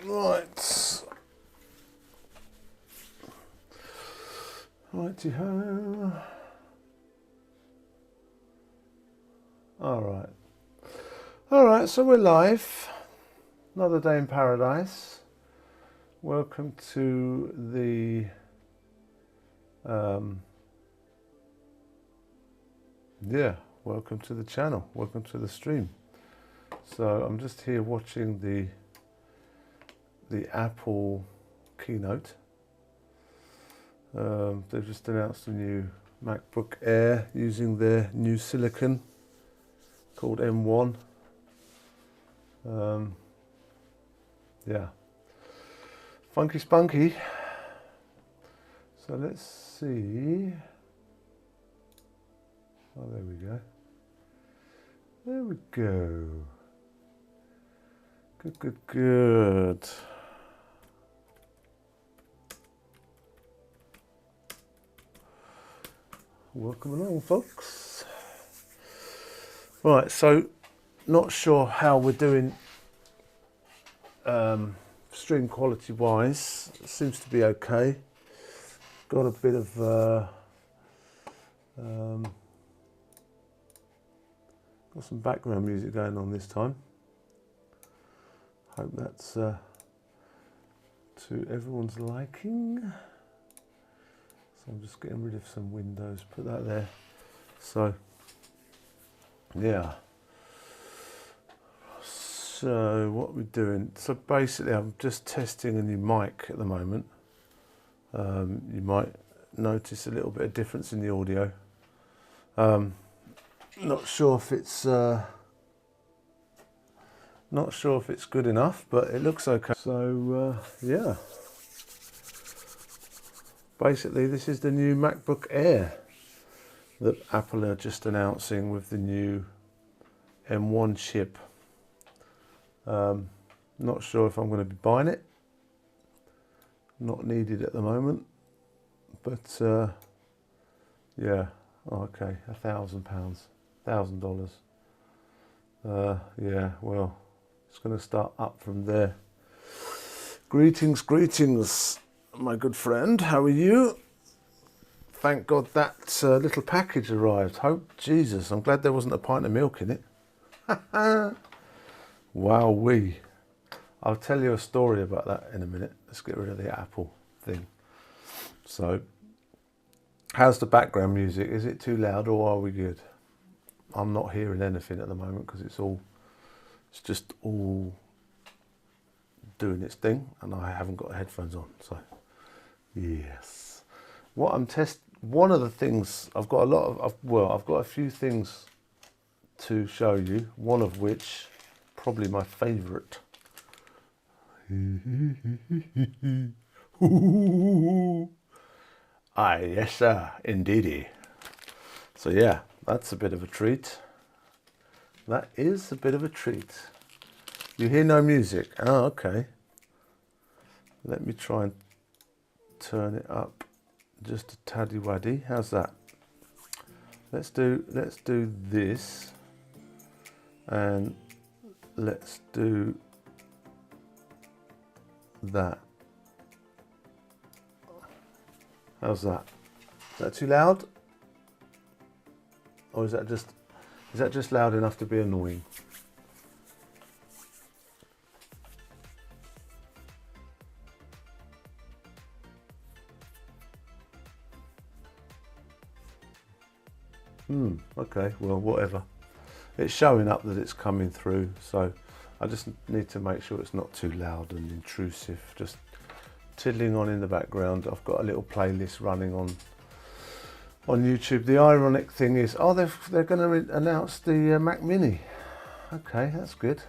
Right. Righty-ho. Alright. Alright, so we're live. Another day in paradise. Welcome to the welcome to the channel. Welcome to the stream. So I'm just here watching the Apple keynote. They've just announced a new MacBook Air using their new silicon called M1. Yeah, funky spunky. So let's see. Oh, there we go. There we go. Good, good, good. Welcome along, folks. Right, so not sure how we're doing stream quality wise. It seems to be okay. Got a bit of got some background music going on this time. Hope that's to everyone's liking. So I'm just getting rid of some windows, put that there. So, yeah. So what we're doing, so basically I'm just testing a new mic at the moment. You might notice a little bit of difference in the audio. Not sure if it's good enough, but it looks okay. So yeah. Basically, this is the new MacBook Air that Apple are just announcing with the new M1 chip. Not sure if I'm going to be buying it. Not needed at the moment, but yeah. Oh, okay, £1,000, $1,000. Yeah, well, it's going to start up from there. Greetings, greetings, my good friend. How are you? Thank God that little package arrived. Hope Jesus, I'm glad there wasn't a pint of milk in it. Wowee. I'll tell you a story about that in a minute. Let's get rid of the Apple thing. So, how's the background music? Is it too loud or are we good? I'm not hearing anything at the moment because it's just all doing its thing and I haven't got headphones on. So, yes. One of the things, I've got a few things to show you, one of which, probably my favourite. Aye, yes sir, indeedy. So yeah, that's a bit of a treat. That is a bit of a treat. You hear no music? Oh, okay. Let me try and turn it up just a taddy waddy. How's that? Let's do this, and let's do that. How's that? Is that too loud? Or is that just loud enough to be annoying? Okay, well, whatever. It's showing up that it's coming through, so I just need to make sure it's not too loud and intrusive. Just tiddling on in the background. I've got a little playlist running on YouTube. The ironic thing is, oh, they're going to announce the Mac Mini. Okay, that's good.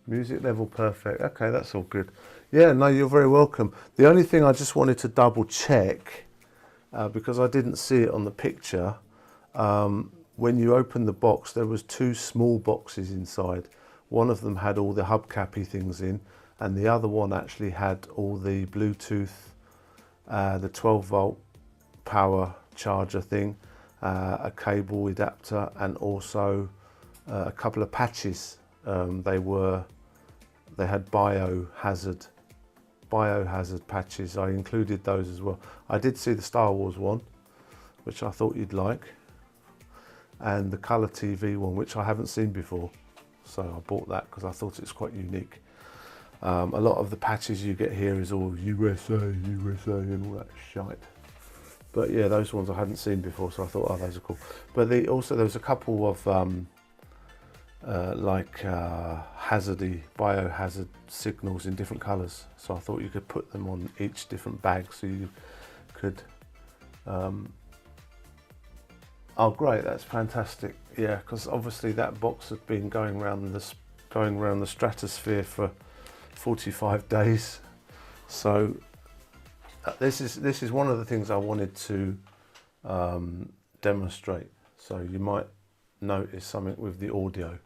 Music level perfect. Okay, that's all good. Yeah, no, you're very welcome. The only thing I just wanted to double check, because I didn't see it on the picture, when you opened the box, there was two small boxes inside. One of them had all the hubcappy things in, and the other one actually had all the Bluetooth, the 12 volt power charger thing, a cable adapter, and also a couple of patches. They had biohazard patches. I included those as well. I did see the Star Wars one, which I thought you'd like, and the colour TV one, which I haven't seen before, so I bought that because I thought it's quite unique. A lot of the patches you get here is all USA and all that shite. But yeah, those ones I hadn't seen before, so I thought, oh, those are cool. But also there was a couple of biohazard signals in different colours. So I thought you could put them on each different bag, so you could. Oh, great! That's fantastic. Yeah, because obviously that box had been going around the stratosphere for 45 days. So this is one of the things I wanted to demonstrate. So you might notice something with the audio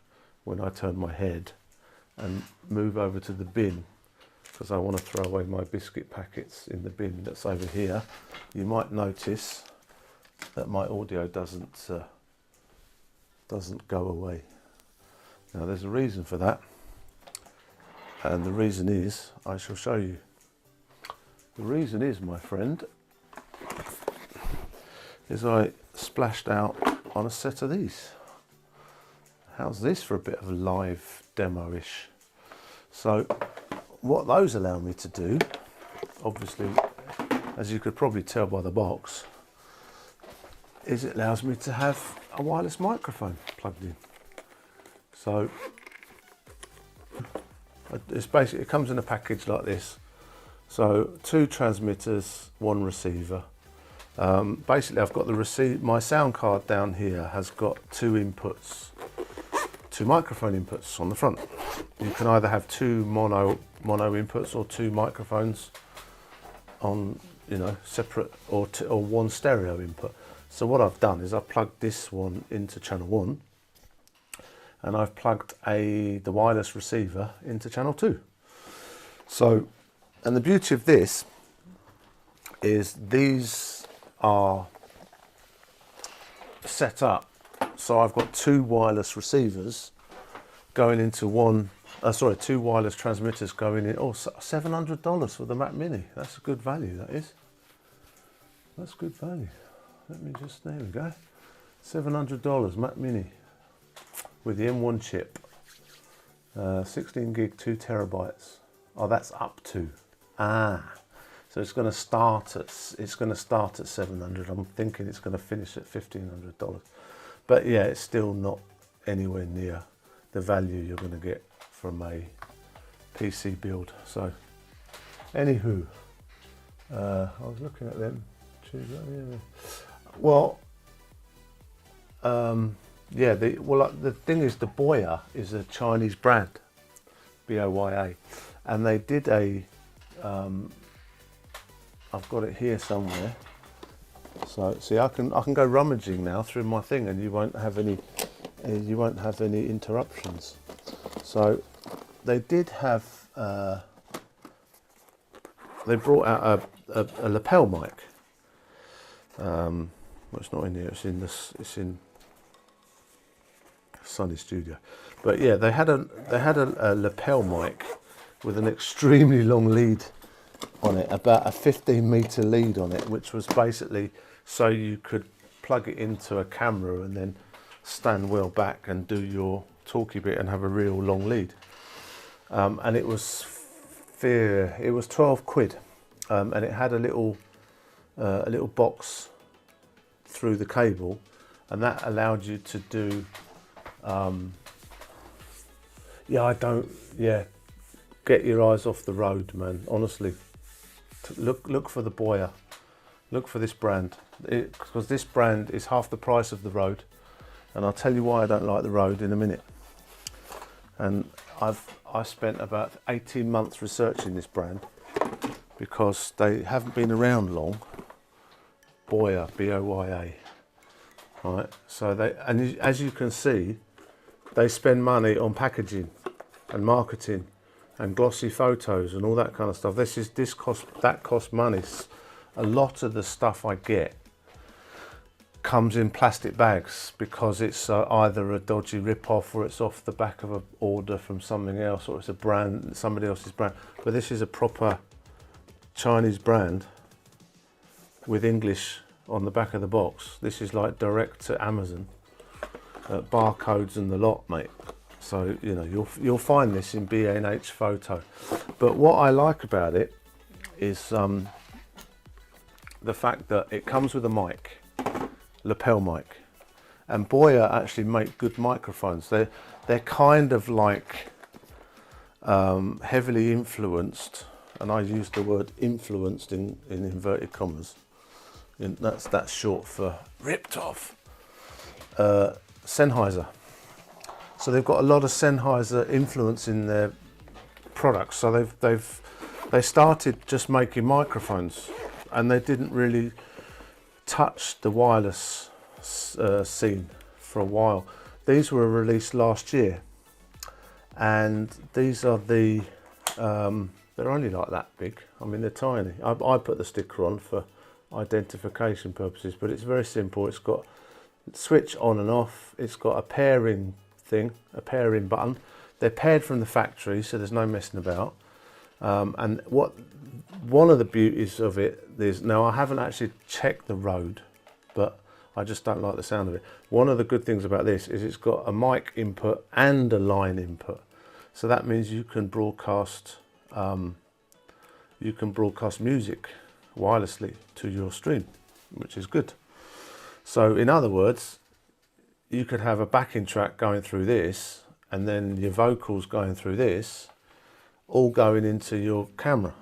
when I turn my head and move over to the bin, because I want to throw away my biscuit packets in the bin that's over here. You might notice that my audio doesn't go away. Now there's a reason for that, and the reason is, I shall show you. The reason is, my friend, is I splashed out on a set of these. How's this for a bit of a live demo-ish? So what those allow me to do, obviously, as you could probably tell by the box, is it allows me to have a wireless microphone plugged in. So it's basically, it comes in a package like this. So 2 transmitters, 1 receiver. Basically I've got my sound card down here has got 2 inputs, 2 microphone inputs on the front. You can either have 2 mono inputs or 2 microphones on, separate, or 1 stereo input. So what I've done is I've plugged this one into channel 1, and I've plugged the wireless receiver into channel 2. So, and the beauty of this is these are set up so I've got 2 wireless receivers going into 2 wireless transmitters going in. Oh, $700 for the Mac Mini. That's a good value, that is. That's good value. Let me just, there we go. $700 Mac Mini with the M1 chip. 16 gig, 2 terabytes. Oh, that's up to. So it's going to start at 700. I'm thinking it's going to finish at $1,500. But yeah, it's still not anywhere near the value you're going to get from a PC build. So, anywho, I was looking at them. Well, yeah. The thing is, the Boya is a Chinese brand, BOYA, and they did a. I've got it here somewhere. So see, I can go rummaging now through my thing, and you won't have any interruptions. So they did have. They brought out a lapel mic. Well, it's not in here. It's in Sunny Studio. But yeah, they had a lapel mic with an extremely long lead on it, about a 15-meter lead on it, which was basically so you could plug it into a camera and then stand well back and do your talky bit and have a real long lead. And it was 12 quid, and it had a little box through the cable, and that allowed you to do get your eyes off the road, man, honestly. Look for the Boya, look for this brand, because this brand is half the price of the Rode, and I'll tell you why I don't like the Rode in a minute. And I spent about 18 months researching this brand because they haven't been around long. Boya, B-O-Y-A. Right, so as you can see, they spend money on packaging and marketing and glossy photos and all that kind of stuff. That costs money. A lot of the stuff I get comes in plastic bags because it's either a dodgy rip-off or it's off the back of an order from something else, or it's a brand, somebody else's brand. But this is a proper Chinese brand with English on the back of the box. This is like direct to Amazon, barcodes and the lot, mate. So you know you'll find this in B&H Photo. But what I like about it is the fact that it comes with a mic, lapel mic, and Boya actually make good microphones. They're kind of like heavily influenced, and I use the word influenced in inverted commas. And that's short for ripped off. Sennheiser. So they've got a lot of Sennheiser influence in their products. So they started just making microphones, and they didn't really touch the wireless scene for a while. These were released last year, and these are the they're only like that big. I mean, they're tiny. I put the sticker on for identification purposes, but it's very simple. It's got switch on and off. It's got a pairing thing, a pairing button. They're paired from the factory, so there's no messing about. And one of the beauties of it is, now I haven't actually checked the Rode, but I just don't like the sound of it. One of the good things about this is it's got a mic input and a line input, so that means you can broadcast music wirelessly to your stream, which is good. So in other words, you could have a backing track going through this, and then your vocals going through this, all going into your camera.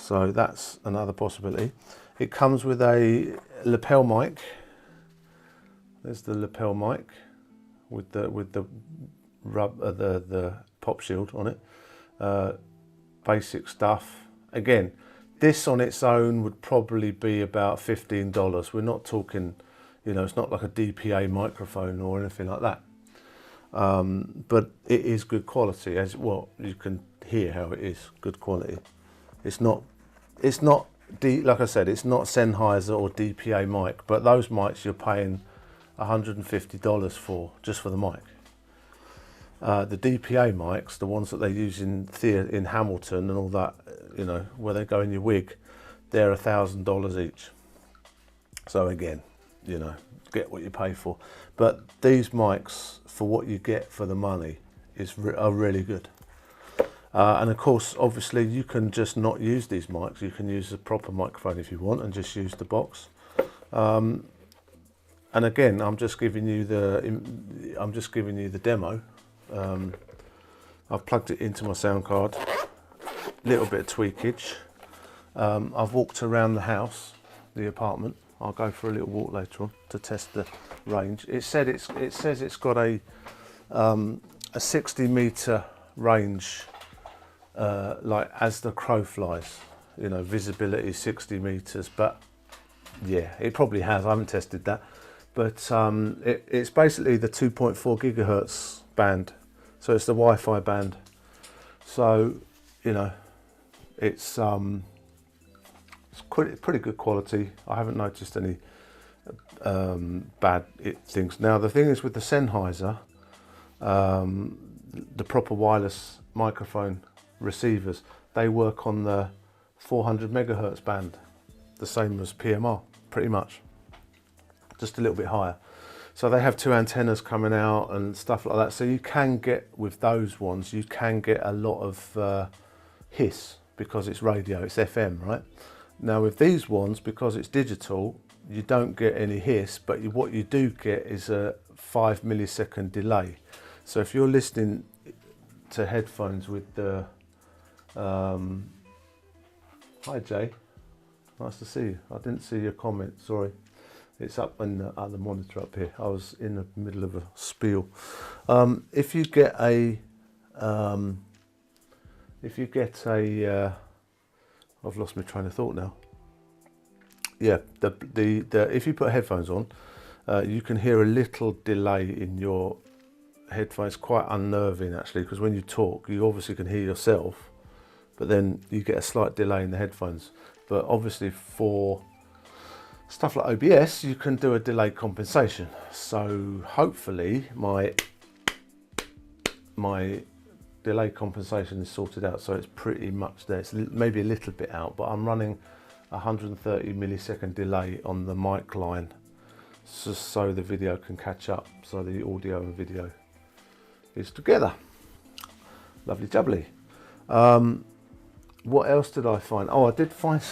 So that's another possibility. It comes with a lapel mic. There's the lapel mic with the pop shield on it. Basic stuff. Again, this on its own would probably be about $15. We're not talking, you know, it's not like a DPA microphone or anything like that. But it is good quality, as well. You can hear how it is good quality. It's not like I said, it's not Sennheiser or DPA mic, but those mics you're paying $150 for, just for the mic. The DPA mics, the ones that they use in Hamilton and all that, you know, where they go in your wig, they're $1,000 each. So again, you know, get what you pay for. But these mics, for what you get for the money, are really good. And of course, obviously, you can just not use these mics. You can use a proper microphone if you want, and just use the box. And again, I'm just giving you the demo. I've plugged it into my sound card. Little bit of tweakage. I've walked around the house, the apartment. I'll go for a little walk later on to test the range. It says it's got a 60-meter range, like as the crow flies. You know, visibility 60 meters. But yeah, it probably has. I haven't tested that. But it's basically the 2.4 gigahertz band. So it's the Wi-Fi band. So, you know, it's pretty good quality. I haven't noticed any bad things. Now the thing is with the Sennheiser, the proper wireless microphone receivers, they work on the 400 megahertz band, the same as PMR, pretty much, just a little bit higher. So they have two antennas coming out and stuff like that. So you can get, with those ones, you can get a lot of hiss because it's radio, it's FM, right? Now with these ones, because it's digital, you don't get any hiss, but what you do get is a 5 millisecond delay. So if you're listening to headphones with the, hi Jay, nice to see you. I didn't see your comment, sorry. It's up on the other monitor up here. I was in the middle of a spiel. If you get a, I've lost my train of thought now. Yeah, if you put headphones on, you can hear a little delay in your headphones. Quite unnerving actually, because when you talk, you obviously can hear yourself, but then you get a slight delay in the headphones. But obviously for stuff like OBS, you can do a delay compensation. So hopefully my delay compensation is sorted out, so it's pretty much there. It's maybe a little bit out, but I'm running 130 millisecond delay on the mic line, so the video can catch up, so the audio and video is together. Lovely jubbly. What else did I find? Oh, I did find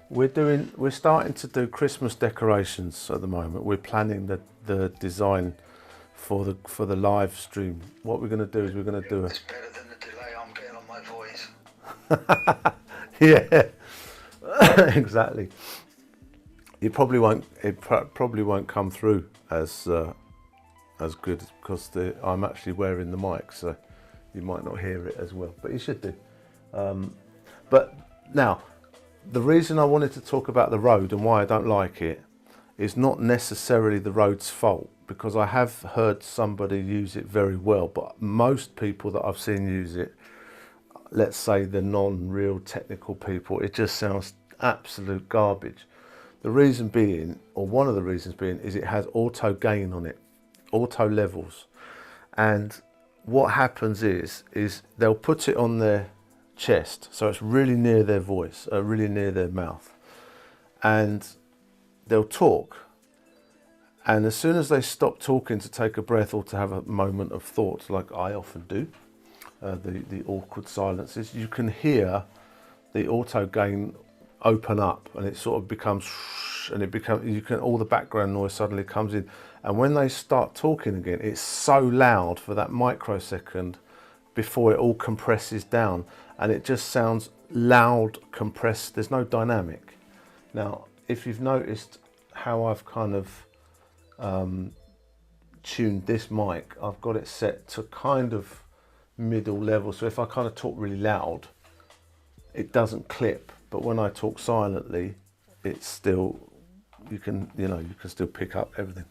we're starting to do Christmas decorations at the moment. We're planning the design for the live stream. What we're going to do is we're going to do It's better than the delay I'm getting on my voice. Yeah, exactly. It probably won't come through as good because I'm actually wearing the mic, so you might not hear it as well, but you should do. But now, the reason I wanted to talk about the Rode and why I don't like it is not necessarily the Rode's fault, because I have heard somebody use it very well, but most people that I've seen use it, let's say the non-real technical people, it just sounds absolute garbage. The reason being, or one of the reasons being, is it has auto gain on it, auto levels. And what happens is they'll put it on their chest, so it's really near their voice, really near their mouth, and they'll talk, and as soon as they stop talking to take a breath or to have a moment of thought, like I often do, the awkward silences, you can hear the auto gain open up, and it sort of becomes, and all the background noise suddenly comes in, and when they start talking again, it's so loud for that microsecond before it all compresses down, and it just sounds loud, compressed. There's no dynamic. Now, if you've noticed how I've kind of tuned this mic, I've got it set to kind of middle level, so if I kind of talk really loud, it doesn't clip, but when I talk silently, it's still, you can still pick up everything.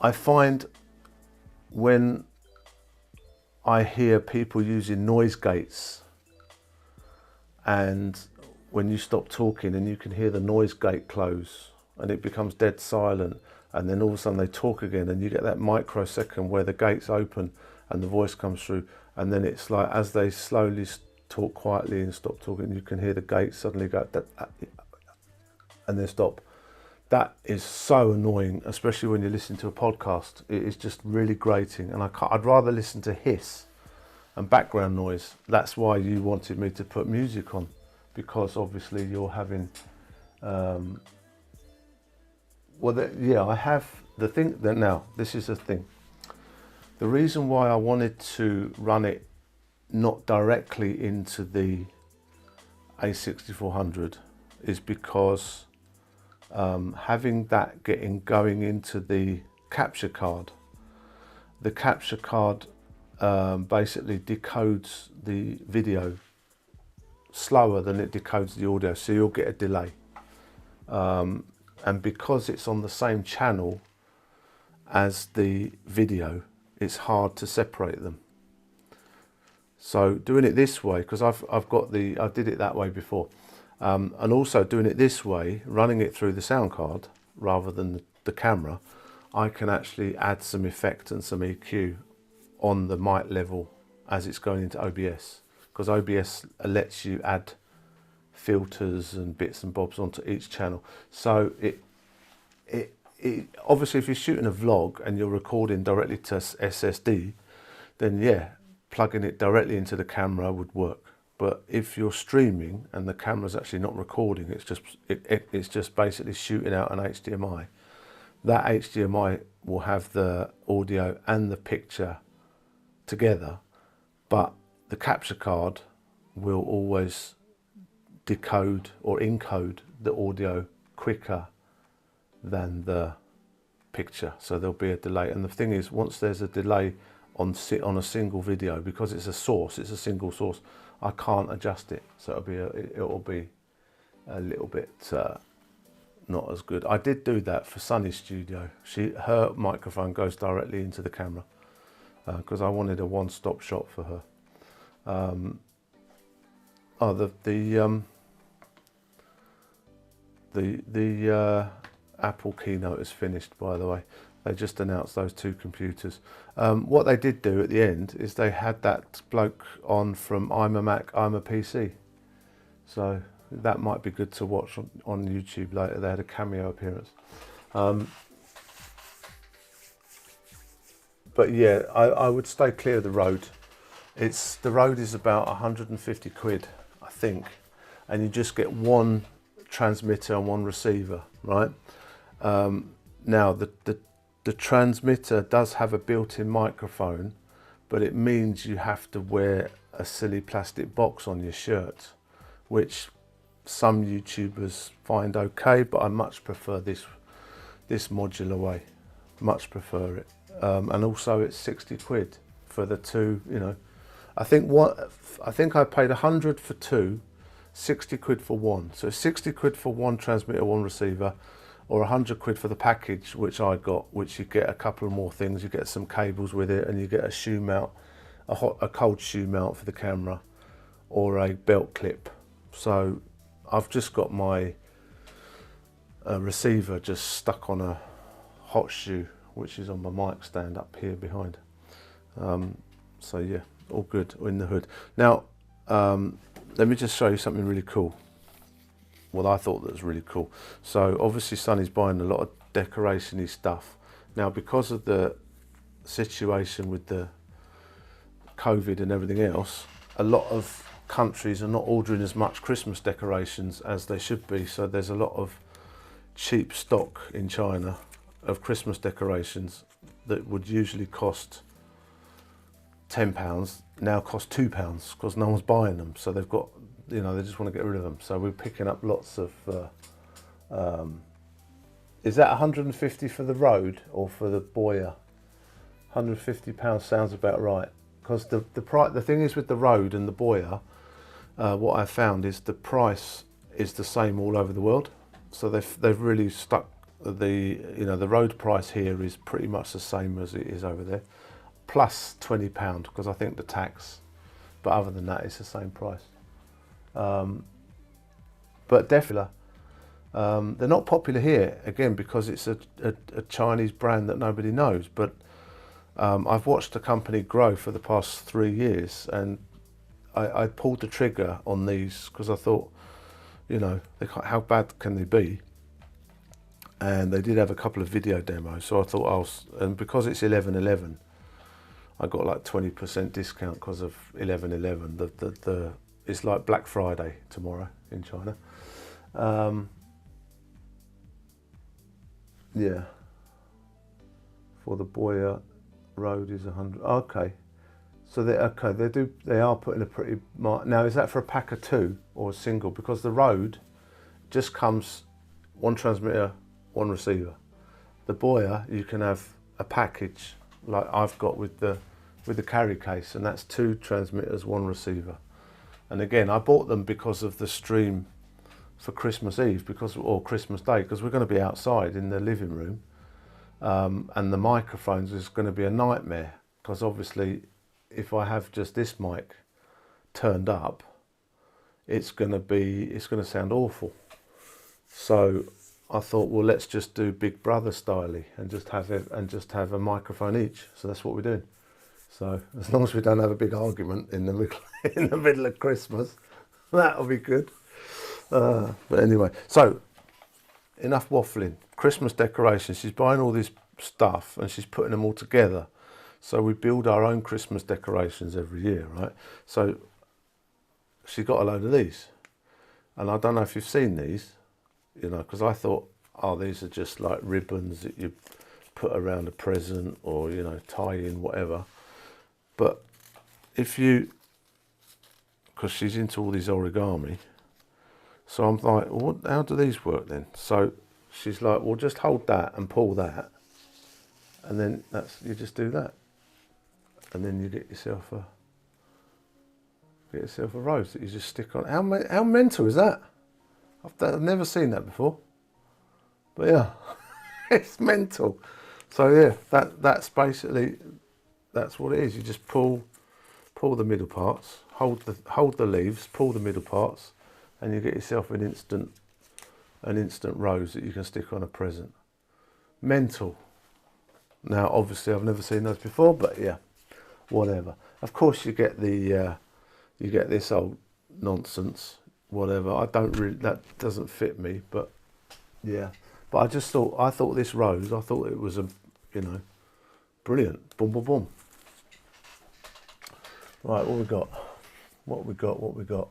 I find when I hear people using noise gates, and when you stop talking and you can hear the noise gate close and it becomes dead silent, and then all of a sudden they talk again, and you get that microsecond where the gates open and the voice comes through, and then it's like as they slowly talk quietly and stop talking, you can hear the gates suddenly go and then stop. That is so annoying, especially when you listen to a podcast. It is just really grating, and I'd rather listen to hiss and background noise. That's why you wanted me to put music on, because obviously you're having, I have the thing that now, this is the thing. The reason why I wanted to run it not directly into the A6400 is because having that going into the capture card basically decodes the video slower than it decodes the audio, so you'll get a delay, and because it's on the same channel as the video, it's hard to separate them. So doing it this way, because I did it that way before, and also doing it this way, running it through the sound card rather than the camera, I can actually add some effect and some EQ on the mic level as it's going into OBS, because OBS lets you add filters and bits and bobs onto each channel. So it obviously, if you're shooting a vlog and you're recording directly to SSD, then yeah, plugging it directly into the camera would work. But if you're streaming and the camera's actually not recording, it's just basically shooting out an HDMI. That HDMI will have the audio and the picture together, but the capture card will always decode or encode the audio quicker than the picture, so there'll be a delay. And the thing is, once there's a delay on a single video, because it's a single source, I can't adjust it, so it'll be a little bit not as good. I did do that for Sunny's studio. Her microphone goes directly into the camera because I wanted a one-stop shop for her. The Apple keynote is finished, by the way. They just announced those two computers. What they did do at the end is they had that bloke on from I'm a Mac, I'm a PC. So that might be good to watch on YouTube later. They had a cameo appearance. But yeah, I would stay clear of the Rode. The Rode is about 150 quid, I think. And you just get one transmitter and one receiver, right? Now, the transmitter does have a built-in microphone, but it means you have to wear a silly plastic box on your shirt, which some YouTubers find okay, but I much prefer this modular way. Much prefer it. And also it's 60 quid for the two, you know. I think I paid 100 for two, 60 quid for one. So 60 quid for one transmitter, one receiver, or 100 quid for the package, which I got, which you get a couple of more things. You get some cables with it, and you get a shoe mount, a cold shoe mount for the camera, or a belt clip. So I've just got my receiver just stuck on a hot shoe, which is on my mic stand up here behind. So yeah, all good in the hood. Now, let me just show you something really cool. Well, I thought that was really cool. So obviously Sonny's buying a lot of decoration-y stuff. Now, because of the situation with the COVID and everything else, a lot of countries are not ordering as much Christmas decorations as they should be. So there's a lot of cheap stock in China of Christmas decorations that would usually cost £10 now cost £2 because no one's buying them. So they've got, you know, they just want to get rid of them. So we're picking up lots of. Is that 150 for the Rode or for the Boya? £150 sounds about right. Because the thing is with the Rode and the Boya, what I found is the price is the same all over the world. So they've really stuck the Rode price here is pretty much the same as it is over there, plus £20 because I think the tax. But other than that, it's the same price. But definitely, they're not popular here again because it's a Chinese brand that nobody knows. But I've watched the company grow for the past 3 years, and I pulled the trigger on these because I thought, you know, how bad can they be? And they did have a couple of video demos, so I thought and because it's 11/11, I got like 20% discount because of 11/11. It's like Black Friday tomorrow in China. Yeah. For the Boya Rode is 100. Okay. So they are putting a pretty now. Is that for a pack of two or a single? Because the Rode just comes one transmitter, one receiver. The Boya, you can have a package like I've got with the carry case, and that's two transmitters, one receiver. And again, I bought them because of the stream for Christmas Eve or Christmas Day, because we're going to be outside in the living room, and the microphones is going to be a nightmare because obviously if I have just this mic turned up, it's going to sound awful. So I thought, well, let's just do Big Brother style and just have a microphone each. So that's what we're doing. So as long as we don't have a big argument in the middle of Christmas, that'll be good. But anyway, so enough waffling. Christmas decorations. She's buying all this stuff and she's putting them all together. So we build our own Christmas decorations every year, right? So she got a load of these, and I don't know if you've seen these, you know, because I thought, oh, these are just like ribbons that you put around a present or, you know, tie in whatever. But because she's into all these origami, so I'm like, well, how do these work then? So she's like, well, just hold that and pull that, and then you just do that, and then you get yourself a rose that you just stick on. How mental is that? I've never seen that before, but yeah, it's mental. So yeah, that's basically what it is. You just pull the middle parts, hold the leaves, pull the middle parts, and you get yourself an instant an instant rose that you can stick on a present. Mental. Now, obviously, I've never seen those before, but yeah, whatever. Of course, you get the you get this old nonsense, whatever. I don't really, that doesn't fit me, but yeah. But I thought this rose, I thought it was a, you know, brilliant. Boom, boom, boom. Right, what we got? What we got?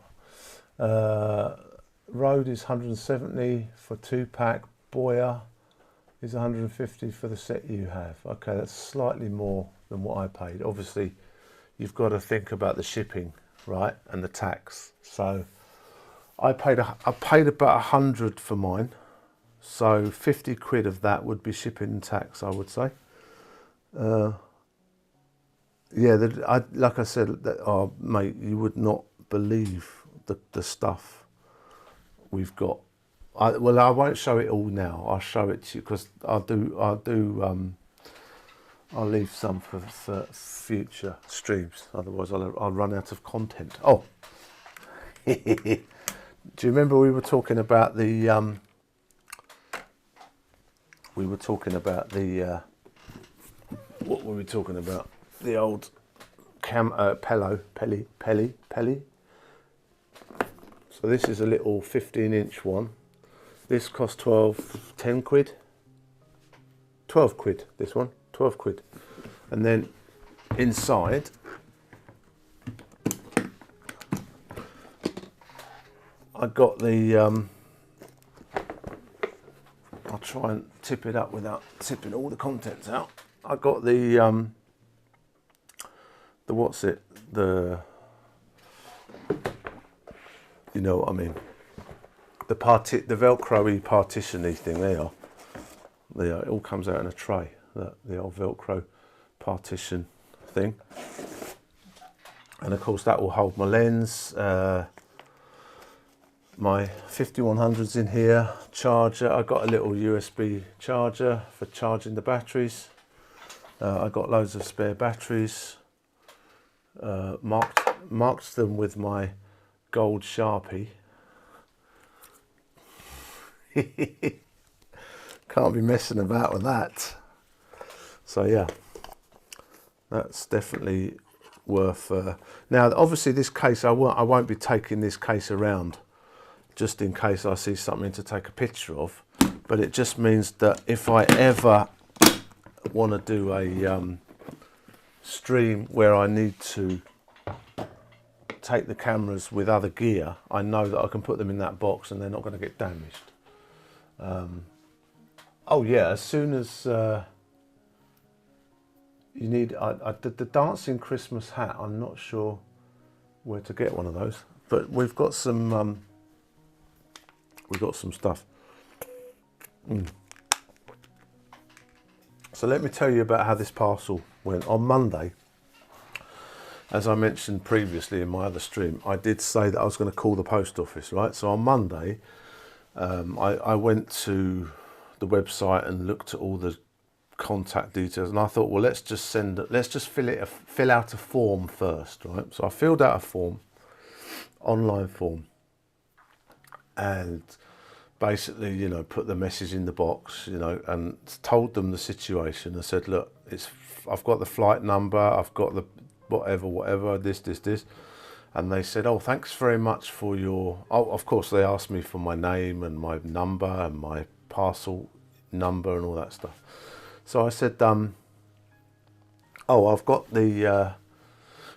Rode is 170 for 2-pack. Boya is 150 for the set you have. Okay, that's slightly more than what I paid. Obviously, you've got to think about the shipping, right, and the tax. So I paid about 100 for mine. So 50 quid of that would be shipping and tax, I would say. Yeah, like I said, oh, mate, you would not believe the stuff we've got. I won't show it all now. I'll show it to you because I'll leave some for future streams. Otherwise, I'll run out of content. Oh, do you remember we were talking about the what were we talking about? The old Peli. So this is a little 15-inch one. This cost 10 quid. 12 quid, this one, 12 quid. And then inside, I got the, I'll try and tip it up without tipping all the contents out. I got the what's it? You know what I mean? The Velcro-y partition-y thing. They are. It all comes out in a tray. The old Velcro partition thing. And of course that will hold my lens. My 5100's in here. Charger. I got a little USB charger for charging the batteries. I got loads of spare batteries. Marked them with my gold Sharpie. Can't be messing about with that. So yeah, that's definitely worth. Now, obviously, this case I won't be taking this case around, just in case I see something to take a picture of. But it just means that if I ever want to do a stream where I need to take the cameras with other gear, I know that I can put them in that box and they're not going to get damaged. Oh yeah, as soon as you need, the dancing Christmas hat, I'm not sure where to get one of those, but we've got some stuff. So let me tell you about how this parcel went. On Monday, as I mentioned previously in my other stream, I did say that I was going to call the post office, right? So on Monday, I went to the website and looked at all the contact details, and I thought, well, let's just fill out a form first, right? So I filled out a form, online form, and basically, you know, put the message in the box, you know, and told them the situation. I said, look, I've got the flight number, I've got the whatever, this. And they said, oh, thanks very much for your, oh, of course, they asked me for my name and my number and my parcel number and all that stuff. So I said, oh, I've got the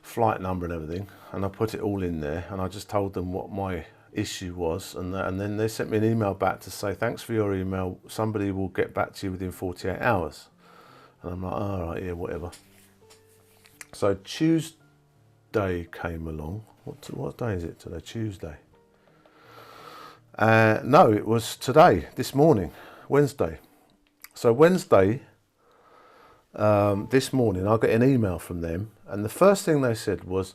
flight number and everything, and I put it all in there, and I just told them what my issue was, and then they sent me an email back to say, thanks for your email, somebody will get back to you within 48 hours. And I'm like, all right, yeah, whatever. So Tuesday came along. What day is it today? Tuesday. No, it was today, this morning, Wednesday. So Wednesday, this morning, I got an email from them, and the first thing they said was,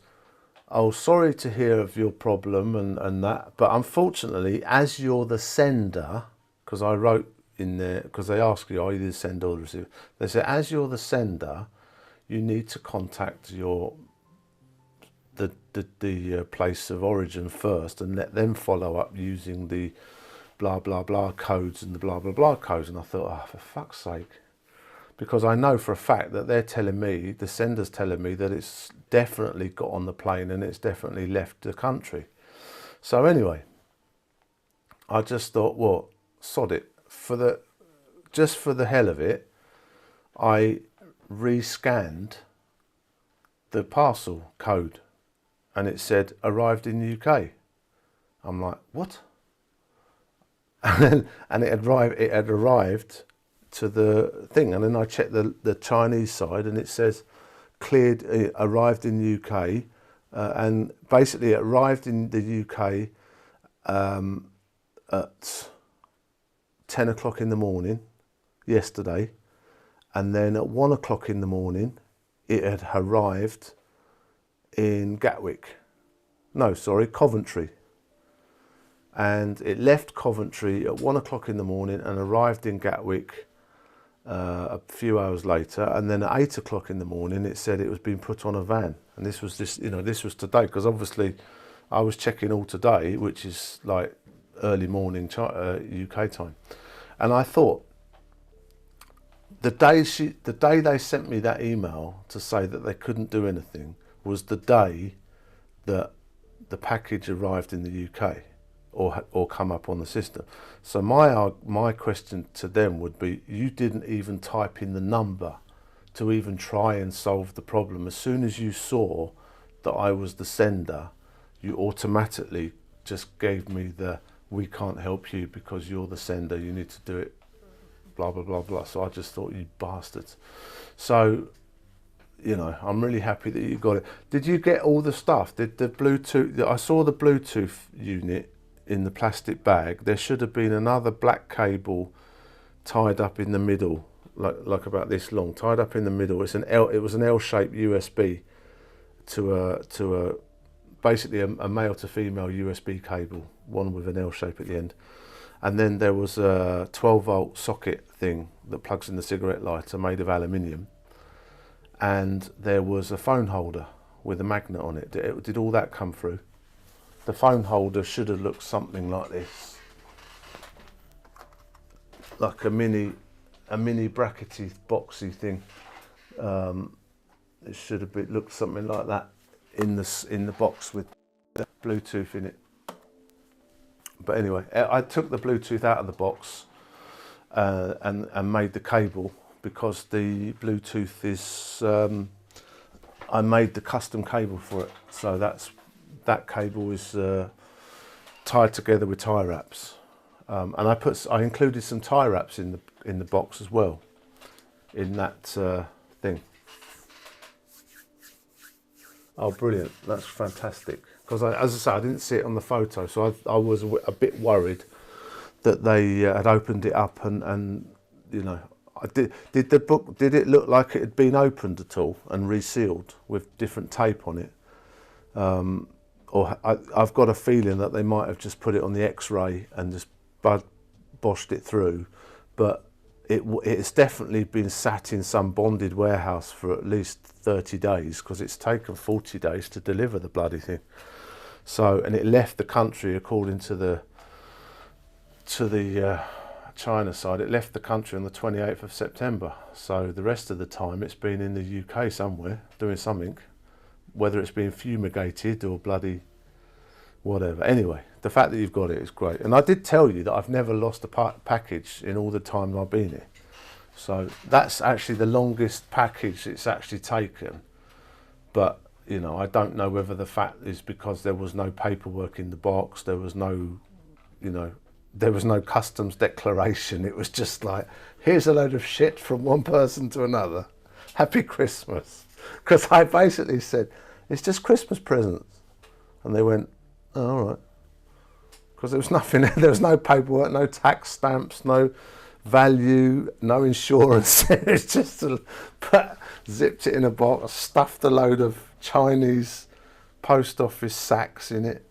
oh, sorry to hear of your problem and that, but unfortunately, as you're the sender, because I wrote in there, because they ask you, are you the sender or the receiver? They said, as you're the sender, you need to contact the place of origin first and let them follow up using the blah blah blah codes and the blah blah blah codes, and I thought, oh, for fuck's sake, because I know for a fact that they're telling me, the sender's telling me that it's definitely got on the plane and it's definitely left the country. So anyway, I just thought, well, sod it, just for the hell of it, I rescanned the parcel code and it said arrived in the UK. I'm like, what? And it had arrived to the thing, and then I checked the Chinese side and it says cleared, arrived in the UK, and basically it arrived in the UK at 10 o'clock in the morning yesterday, and then at 1 o'clock in the morning it had arrived in Coventry, and it left Coventry at 1 o'clock in the morning and arrived in Gatwick a few hours later, and then at 8 o'clock in the morning it said it was being put on a van. And this was today, because obviously I was checking all today, which is like early morning UK time, and I thought the day they sent me that email to say that they couldn't do anything was the day that the package arrived in the UK or come up on the system. So my question to them would be, you didn't even type in the number to even try and solve the problem. As soon as you saw that I was the sender, you automatically just gave me the, we can't help you because you're the sender, you need to do it, blah blah blah blah. So I just thought, you bastards. So, you know, I'm really happy that you got it. Did you get all the stuff? Did the Bluetooth, I saw the Bluetooth unit in the plastic bag. There should have been another black cable tied up in the middle, like about this long, tied up in the middle. It was an L-shaped USB to basically a male to female USB cable, one with an L shape at the end. And then there was a 12-volt socket thing that plugs in the cigarette lighter, made of aluminium. And there was a phone holder with a magnet on it. Did all that come through? The phone holder should have looked something like this, like a mini brackety boxy thing. It should have looked something like that in the box with the Bluetooth in it. But anyway, I took the Bluetooth out of the box and made the cable, because the Bluetooth is, I made the custom cable for it. So that cable is tied together with tie wraps, and I included some tie wraps in the box as well, in that thing. Oh, brilliant! That's fantastic. Because as I say, I didn't see it on the photo, so I was a bit worried that they had opened it up and you know, did it look like it had been opened at all and resealed with different tape on it? Or I've got a feeling that they might have just put it on the X-ray and just boshed it through, but it's definitely been sat in some bonded warehouse for at least 30 days, because it's taken 40 days to deliver the bloody thing. So, and it left the country, according to the China side, it left the country on the 28th of September. So the rest of the time it's been in the UK somewhere doing something, whether it's being fumigated or bloody whatever. Anyway, the fact that you've got it is great. And I did tell you that I've never lost a package in all the time I've been here. So that's actually the longest package it's actually taken. But, you know, I don't know whether the fact is because there was no paperwork in the box, there was no, you know, there was no customs declaration. It was just like, here's a load of shit from one person to another. Happy Christmas. Because I basically said, it's just Christmas presents. And they went, oh, all right. Because there was nothing, there was no paperwork, no tax stamps, no value, no insurance. It's just zipped it in a box, stuffed a load of Chinese post office sacks in it,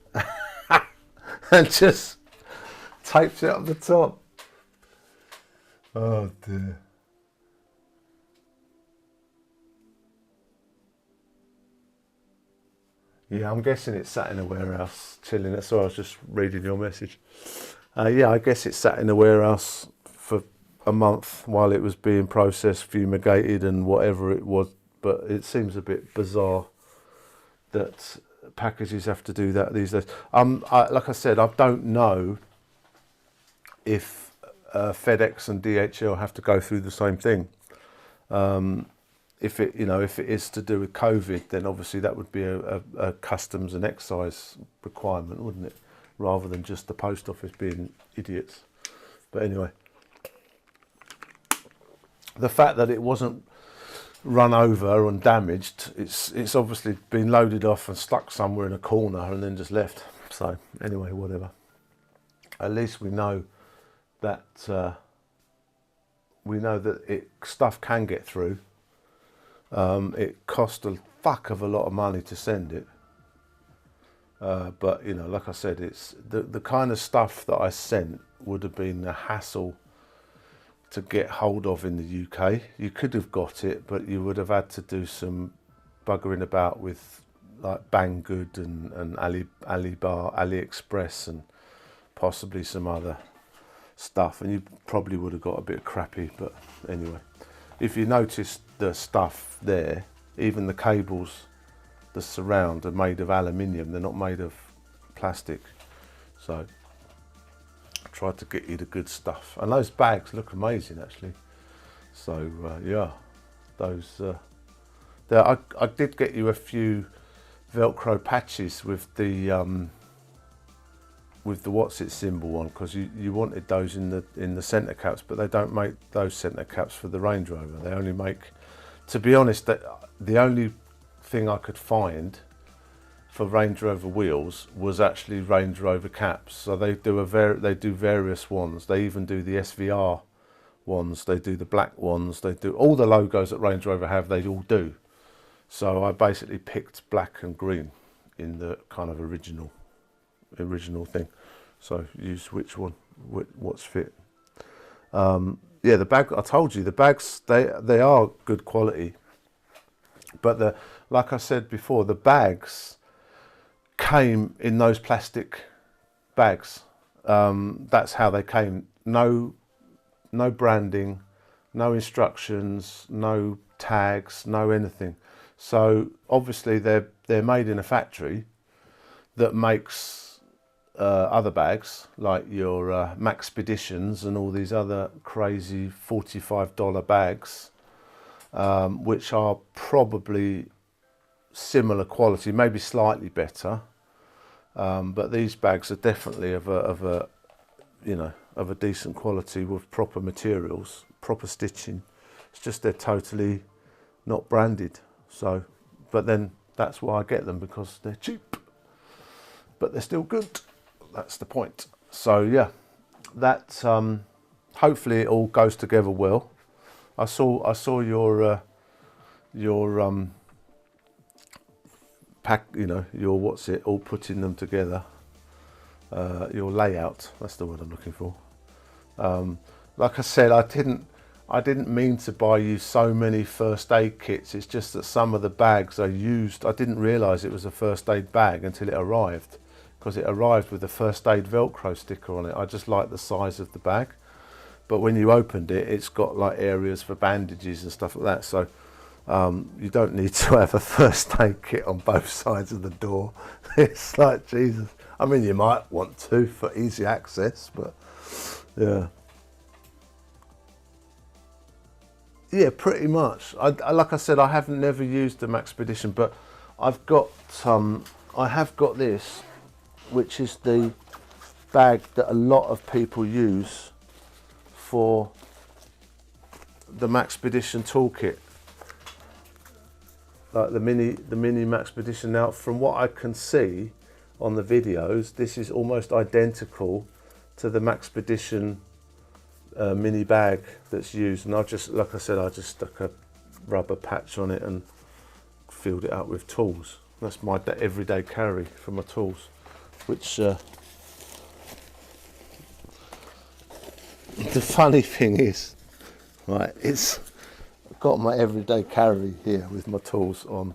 and just taped it up the top. Oh dear. Yeah, I'm guessing it's sat in a warehouse chilling. That's why I was just reading your message. Yeah, I guess it sat in the warehouse for a month while it was being processed, fumigated and whatever it was. But it seems a bit bizarre that packages have to do that these days. Like I said, I don't know if FedEx and DHL have to go through the same thing. If it, if it is to do with COVID, then obviously that would be a customs and excise requirement, wouldn't it? Rather than just the post office being idiots. But anyway, the fact that it wasn't run over and damaged, it's obviously been loaded off and stuck somewhere in a corner and then just left. So anyway, whatever. At least we know that stuff can get through. It cost a fuck of a lot of money to send it. But like I said, it's the kind of stuff that I sent would have been a hassle to get hold of in the UK. You could have got it, but you would have had to do some buggering about with like Banggood and AliExpress and possibly some other stuff, and you probably would have got a bit crappy. But anyway, if you notice the stuff there, even the cables, the surround are made of aluminium, they're not made of plastic. So I tried to get you the good stuff, and those bags look amazing actually. So yeah, those I did get you a few Velcro patches with the what's it symbol on, because you wanted those in the centre caps, but they don't make those centre caps for the Range Rover. They only make, to be honest, that the only thing I could find for Range Rover wheels was actually Range Rover caps. So they do various ones. They even do the SVR ones. They do the black ones. They do all the logos that Range Rover have. They all do. So I basically picked black and green in the kind of original thing. So use which one, what's fit. Yeah, the bag, I told you, the bags, they are good quality. But like I said before, the bags came in those plastic bags. That's how they came. No branding, no instructions, no tags, no anything. So obviously they're made in a factory that makes other bags like your Maxpeditions and all these other crazy $45 bags, which are probably similar quality, maybe slightly better, but these bags are definitely of a decent quality with proper materials, proper stitching. It's just they're totally not branded. So, but then that's why I get them, because they're cheap, but they're still good. That's the point. So yeah, that hopefully it all goes together well. I saw your pack, your all putting them together, your layout, that's the word I'm looking for. Like I said, I didn't mean to buy you so many first aid kits. It's just that some of the bags I used, I didn't realise it was a first aid bag until it arrived, because it arrived with the first aid Velcro sticker on it. I just like the size of the bag, but when you opened it, it's got like areas for bandages and stuff like that. So you don't need to have a first aid kit on both sides of the door. It's like, Jesus. I mean, you might want to for easy access, but yeah. Yeah, pretty much. Like I said, I have never used the Maxpedition, but I have got this, which is the bag that a lot of people use for the Maxpedition toolkit, like the mini Maxpedition. Now, from what I can see on the videos, this is almost identical to the Maxpedition mini bag that's used, and like I said, I just stuck a rubber patch on it and filled it up with tools. That's my everyday carry for my tools, which the funny thing is, right, I've got my everyday carry here with my tools on,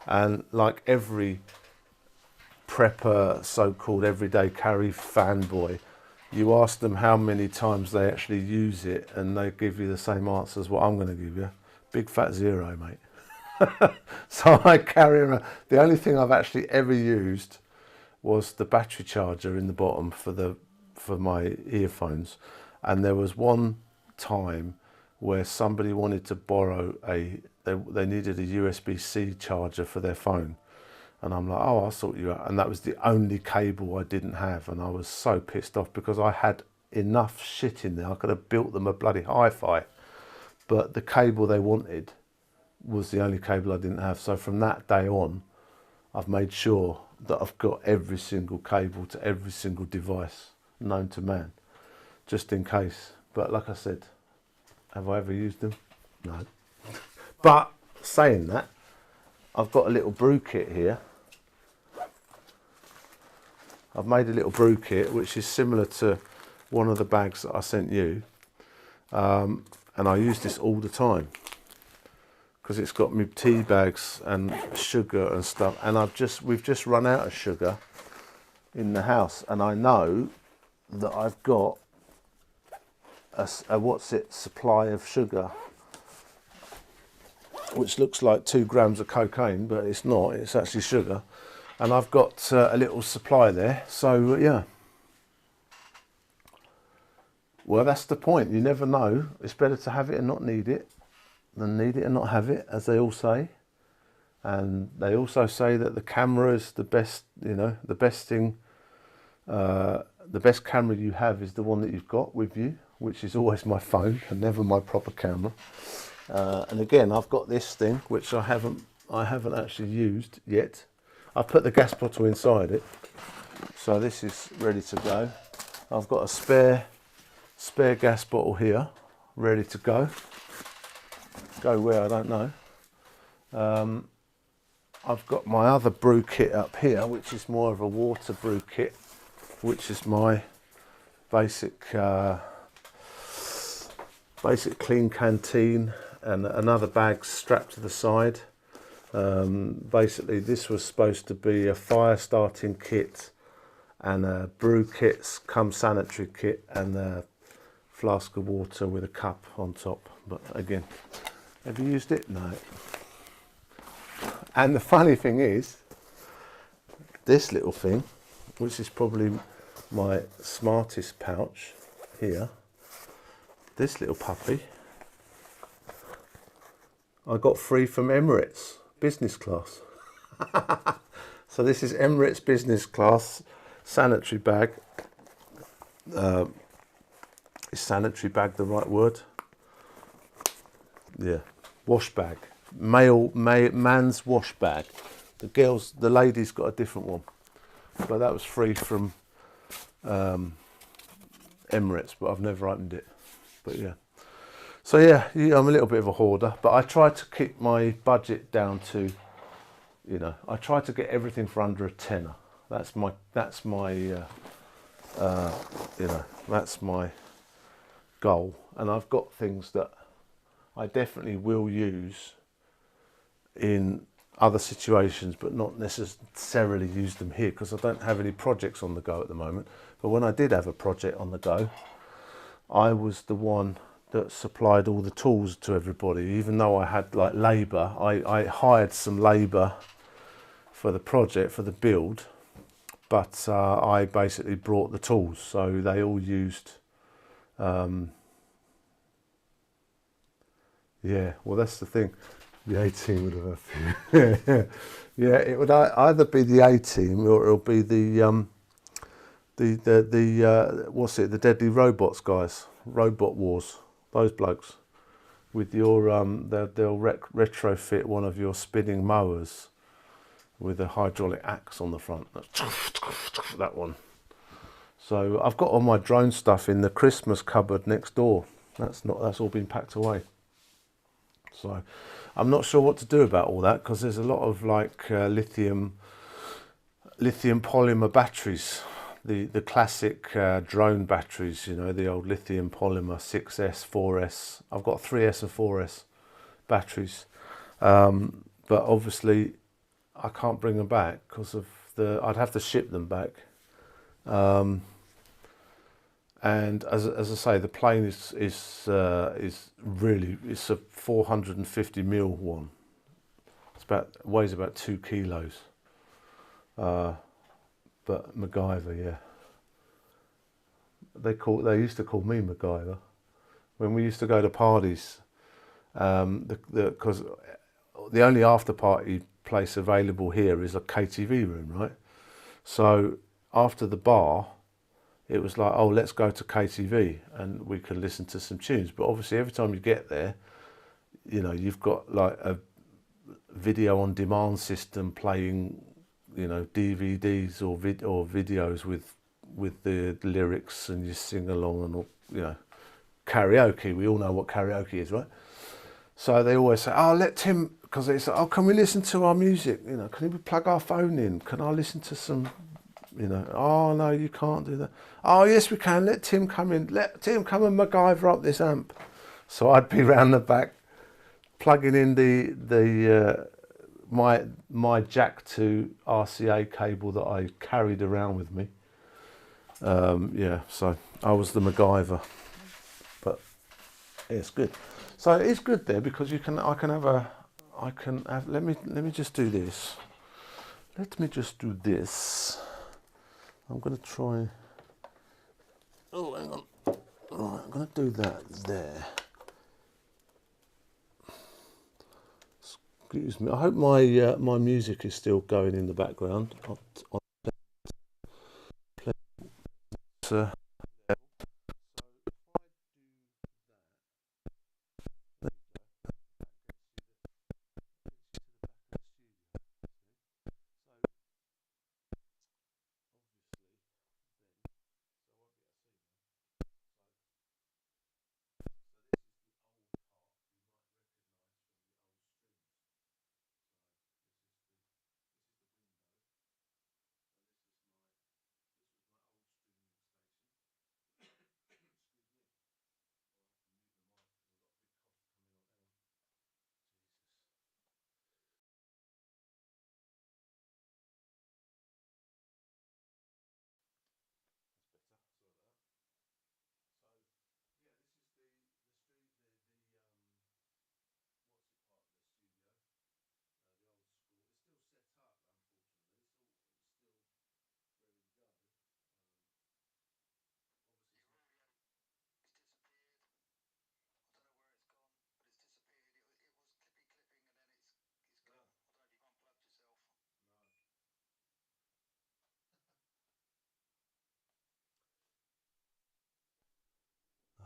and like every prepper, so-called everyday carry fanboy, you ask them how many times they actually use it, and they give you the same answer as what I'm going to give you. Big fat zero, mate. So I carry around. The only thing I've actually ever used was the battery charger in the bottom for my earphones, and there was one time where somebody wanted to borrow they needed a USB-C charger for their phone, and I'm like, oh, I'll sort you out. And that was the only cable I didn't have, and I was so pissed off because I had enough shit in there. I could have built them a bloody hi-fi, but the cable they wanted was the only cable I didn't have. So from that day on, I've made sure that I've got every single cable to every single device known to man, just in case. But like I said, have I ever used them? No. But saying that, I've got a little brew kit here. I've made a little brew kit which is similar to one of the bags that I sent you, and I use this all the time because it's got me tea bags and sugar and stuff, and we've just run out of sugar in the house, and I know that I've got a supply of sugar, which looks like 2 grams of cocaine, but it's not, it's actually sugar, and I've got a little supply there. So yeah, well, that's the point. You never know. It's better to have it and not need it than need it and not have it, as they all say. And they also say that the camera is the best, the best thing, the best camera you have is the one that you've got with you, which is always my phone and never my proper camera. And again, I've got this thing which I haven't actually used yet. I put the gas bottle inside it, so this is ready to go. I've got a spare gas bottle here, ready to go. Go where, I don't know. I've got my other brew kit up here, which is more of a water brew kit, which is my basic clean canteen, and another bag strapped to the side. Basically, this was supposed to be a fire starting kit and a brew kit come sanitary kit and a flask of water with a cup on top. But again, have you used it? No. And the funny thing is, this little thing, which is probably my smartest pouch here, this little puppy, I got free from Emirates business class. So this is Emirates business class sanitary bag. Is sanitary bag the right word? Yeah, wash bag. Man's wash bag. The ladies got a different one, but that was free from Emirates, but I've never opened it. But yeah. So yeah, I'm a little bit of a hoarder, but I try to keep my budget down to, I try to get everything for under a tenner. That's my goal. And I've got things that I definitely will use in other situations, but not necessarily use them here because I don't have any projects on the go at the moment. But when I did have a project on the go, I was the one that supplied all the tools to everybody. Even though I had like labour, I hired some labour for the project, for the build, but I basically brought the tools, so they all used yeah, well, that's the thing. The A-team would have a few. Yeah, it would either be the A-team or it'll be the what's it? The Deadly Robots guys, Robot Wars. Those blokes with your they'll retrofit one of your spinning mowers with a hydraulic axe on the front. That one. So I've got all my drone stuff in the Christmas cupboard next door. That's all been packed away. So I'm not sure what to do about all that because there's a lot of like lithium polymer batteries. The classic drone batteries, the old lithium polymer 6S, 4S. I've got 3S and 4S batteries, but obviously I can't bring them back because of I'd have to ship them back. And as I say, the plane is really, it's a 450 mil one. It's weighs about 2 kilos. But MacGyver, yeah. They used to call me MacGyver when we used to go to parties. Because the only after party place available here is a KTV room, right? So after the bar, it was like, oh, let's go to KTV and we could listen to some tunes. But obviously, every time you get there, you know, you've got like a video on demand system playing, you know, DVDs or videos with the lyrics, and you sing along, and, you know, karaoke. We all know what karaoke is, right? So they always say, oh, let Tim, because they say, oh, can we listen to our music? You know, can we plug our phone in? Can I listen to some, you know, oh, no, you can't do that. Oh, yes, we can. Let Tim come in. Let Tim come and MacGyver up this amp. So I'd be round the back plugging in my jack to RCA cable that I carried around with me. Yeah, so I was the MacGyver. But yeah, it's good. So it is good there because I can have, let me just do this. Let me just do this. I'm going to try, oh, hang on. Right, I'm going to do that there. Excuse me. I hope my music is still going in the background.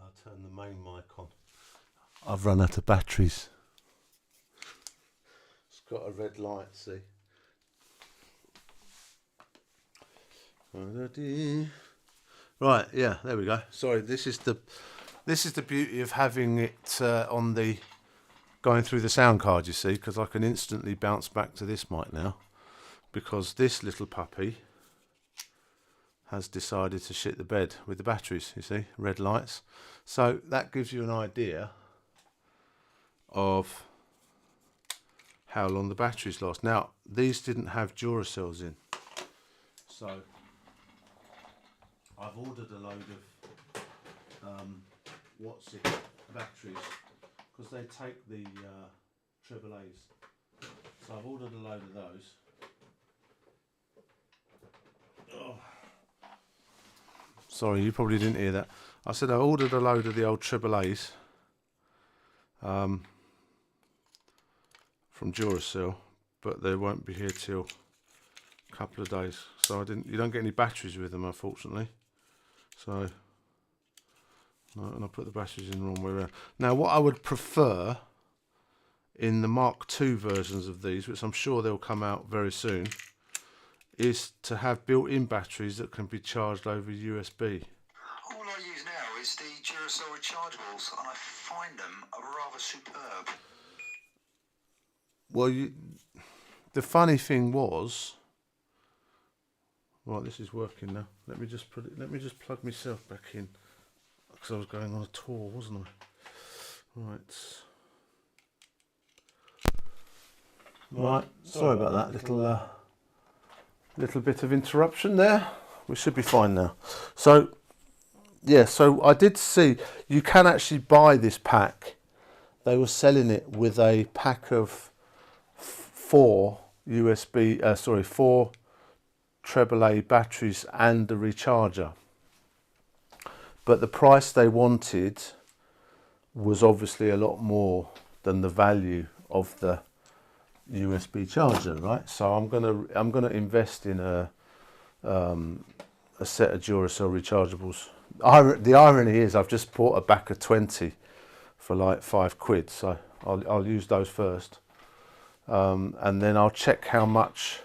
I'll turn the main mic on. I've run out of batteries. It's got a red light, see? Right, yeah, there we go. Sorry, this is the beauty of having it on the going through the sound card, you see, because I can instantly bounce back to this mic now, because this little puppy has decided to shit the bed with the batteries, you see, red lights. So that gives you an idea of how long the batteries last. Now, these didn't have Duracells in, so I've ordered a load of batteries, because they take the AAAs. So I've ordered a load of those. Oh. Sorry, you probably didn't hear that. I said I ordered a load of the old AAAs from Duracell, but they won't be here till a couple of days. So you don't get any batteries with them, unfortunately. So, no, and I put the batteries in the wrong way around. Now, what I would prefer in the Mark II versions of these, which I'm sure they'll come out very soon, is to have built-in batteries that can be charged over USB. All I use now is the Duracell rechargeables, and I find them rather superb. Well, the funny thing was, right, this is working now. Let me just plug myself back in, because I was going on a tour, wasn't I? Right. Sorry about that little bit of interruption there. We should be fine now. So yeah, so I did see you can actually buy this pack. They were selling it with a pack of four four AAA batteries and the recharger. But the price they wanted was obviously a lot more than the value of the USB charger, right? So I'm gonna invest in a set of Duracell rechargeables. The irony is I've just bought a back of 20 for like £5, so I'll use those first, and then I'll check how much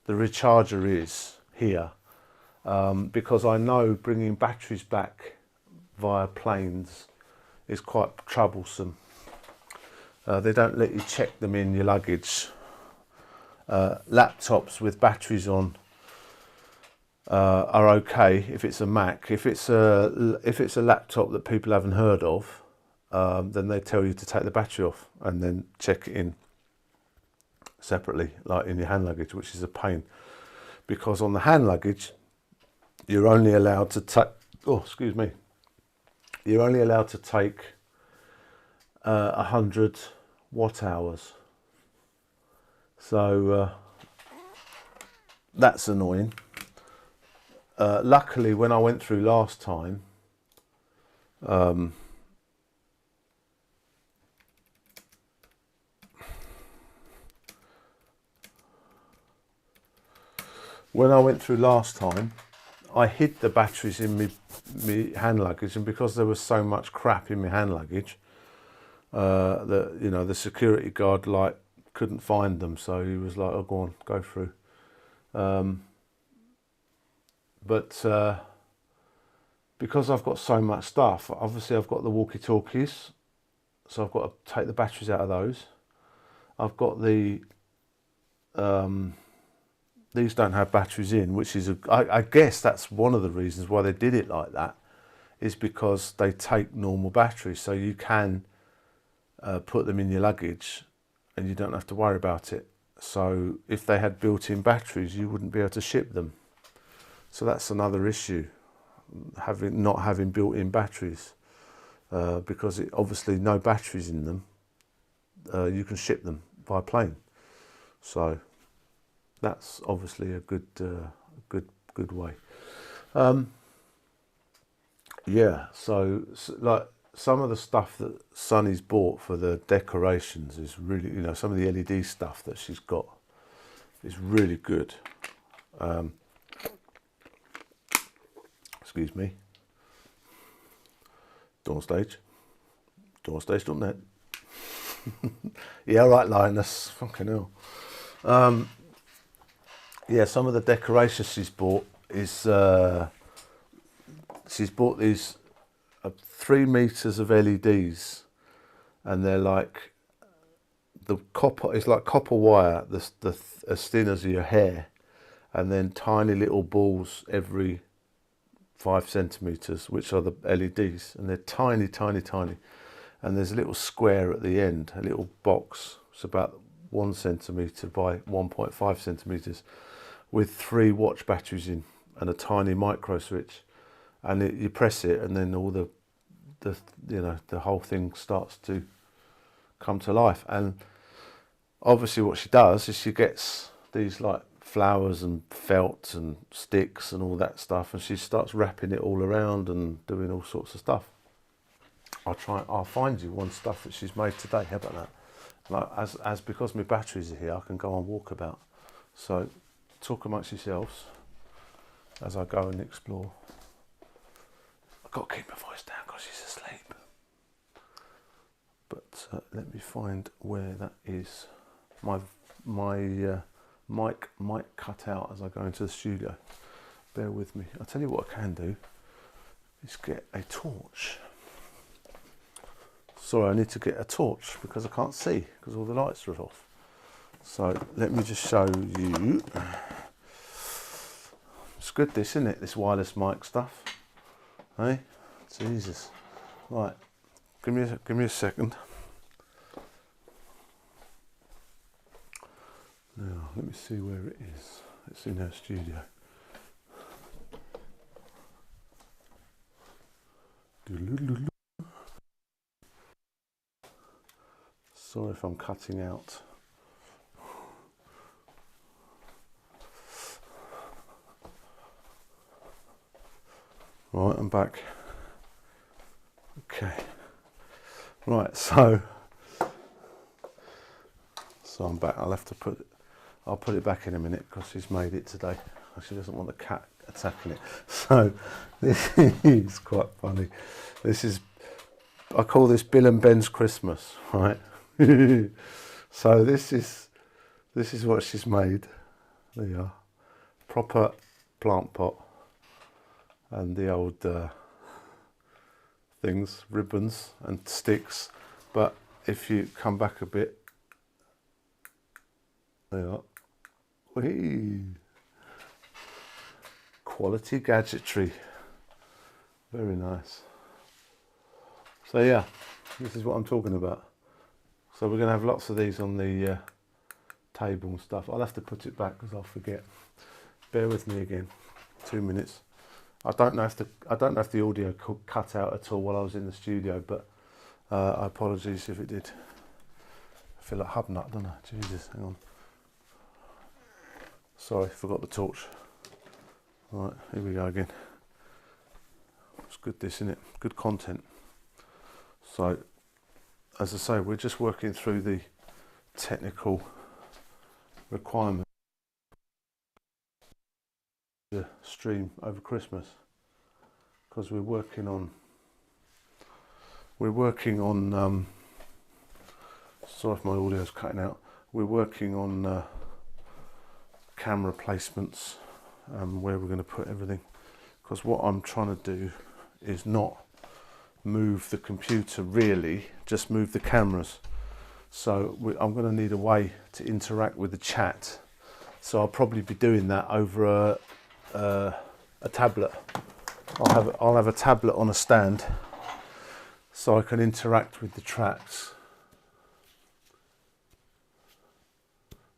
the recharger is here, because I know bringing batteries back via planes is quite troublesome. They don't let you check them in your luggage. Laptops with batteries on are okay if it's a Mac. If it's a laptop that people haven't heard of, then they tell you to take the battery off and then check it in separately, like in your hand luggage, which is a pain, because on the hand luggage you're only allowed to take. Oh, excuse me. You're only allowed to take 100 watt hours. So that's annoying. Luckily, when I went through last time, I hid the batteries in me hand luggage, and because there was so much crap in my hand luggage, the security guard couldn't find them, so he was like, "Oh, go on, go through." But because I've got so much stuff, obviously I've got the walkie-talkies, so I've got to take the batteries out of those. I've got the these don't have batteries in, which is I guess that's one of the reasons why they did it like that, is because they take normal batteries, so you can put them in your luggage and you don't have to worry about it. So if they had built-in batteries, you wouldn't be able to ship them. So that's another issue, not having built-in batteries, because obviously no batteries in them. You can ship them by plane. So that's obviously a good way. Yeah, so like some of the stuff that Sunny's bought for the decorations is really, some of the LED stuff that she's got is really good. Excuse me. Dawnstage.net. Yeah, all right, Linus. Fucking hell. Yeah, some of the decorations she's bought is she's bought these 3 meters of LEDs, and they're like the copper. It's like copper wire, as thin as your hair, and then tiny little balls every 5 centimeters, which are the LEDs, and they're tiny, tiny, tiny. And there's a little square at the end, a little box. It's about 1 centimeter by 1.5 centimeters, with 3 watch batteries in and a tiny micro switch. And you press it, and then all the whole thing starts to come to life. And obviously, what she does is she gets these like flowers and felt and sticks and all that stuff, and she starts wrapping it all around and doing all sorts of stuff. I'll find you one stuff that she's made today. How about that? Like, as because my batteries are here, I can go on walkabout. So talk amongst yourselves as I go and explore. I've got to keep my voice down because she's asleep. But let me find where that is. My mic might cut out as I go into the studio. Bear with me. I'll tell you what I can do is get a torch. Sorry, I need to get a torch because I can't see because all the lights are off. So let me just show you. It's good, this, isn't it? This wireless mic stuff. Hey, Jesus. Right, give me a second. Now let me see where it is. It's in our studio. Sorry if I'm cutting out. Right, I'm back. Okay. Right, so I'm back. I'll put it back in a minute because he's made it today. She doesn't want the cat attacking it. So this is quite funny. I call this Bill and Ben's Christmas, right? So this is what she's made. There you are. Proper plant pot and the old things, ribbons and sticks. But if you come back a bit, there you are. Whee! Quality gadgetry. Very nice. So yeah, this is what I'm talking about. So we're going to have lots of these on the table and stuff. I'll have to put it back because I'll forget. Bear with me again. 2 minutes. I don't know if the audio cut out at all while I was in the studio, but I apologise if it did. I feel like Hubnut, don't I? Jesus, hang on. Sorry, forgot the torch. Right, here we go again. It's good this, isn't it? Good content. So, as I say, we're just working through the technical requirements to stream over Christmas, because we're working on sorry if my audio's cutting out. We're working on camera placements, where we're going to put everything, because what I'm trying to do is not move the computer really, just move the cameras. So I'm going to need a way to interact with the chat, so I'll probably be doing that over a tablet. I'll have a tablet on a stand so I can interact with the tracks.